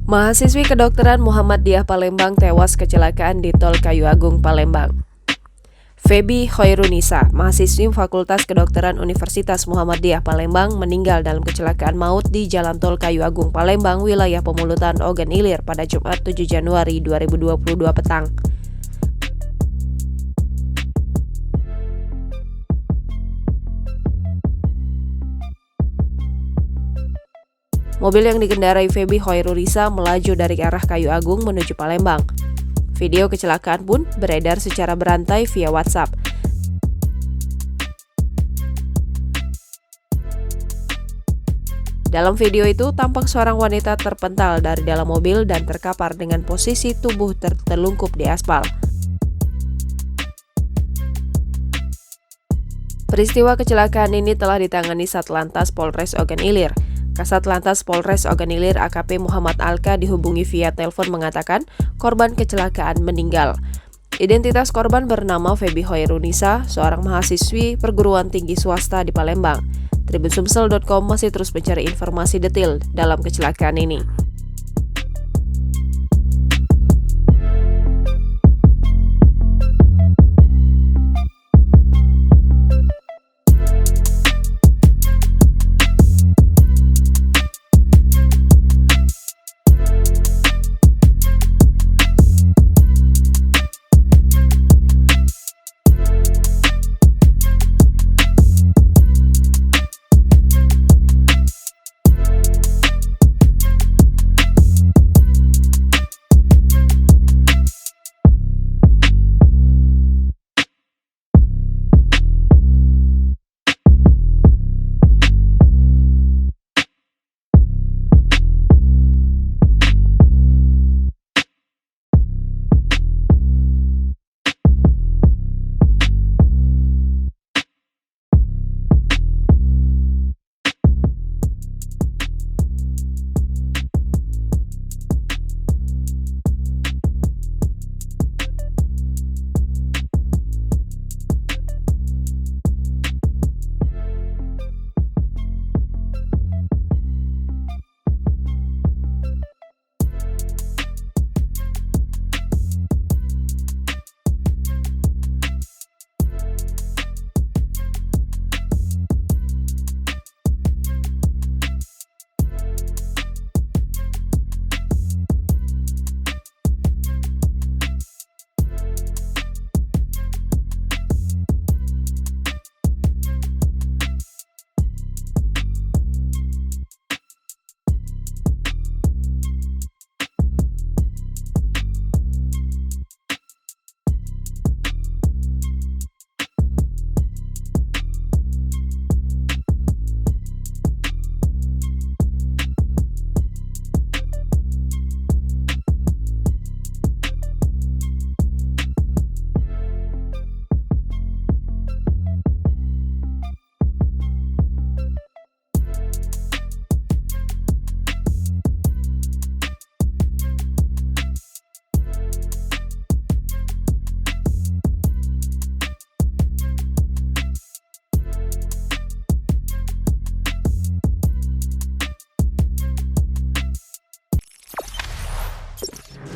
Mahasiswi kedokteran Muhammadiyah Palembang tewas kecelakaan di Tol Kayu Agung, Palembang. Feby Khairunisa, mahasiswi Fakultas Kedokteran Universitas Muhammadiyah Palembang, meninggal dalam kecelakaan maut di Jalan Tol Kayu Agung, Palembang, wilayah Pemulutan Ogan Ilir pada Jumat 7 Januari 2022 petang. Mobil yang dikendarai Feby Khairunisa melaju dari arah Kayu Agung menuju Palembang. Video kecelakaan pun beredar secara berantai via WhatsApp. Dalam video itu, tampak seorang wanita terpental dari dalam mobil dan terkapar dengan posisi tubuh tertelungkup di aspal. Peristiwa kecelakaan ini telah ditangani Satlantas Polres Ogan Ilir. Kasat Lantas Polres Ogan Ilir AKP Muhammad Alka dihubungi via telepon mengatakan korban kecelakaan meninggal. Identitas korban bernama Feby Khairunisa, seorang mahasiswi perguruan tinggi swasta di Palembang. Tribunsumsel.com masih terus mencari informasi detail dalam kecelakaan ini.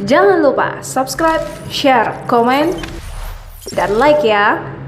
Jangan lupa subscribe, share, komen, dan like ya!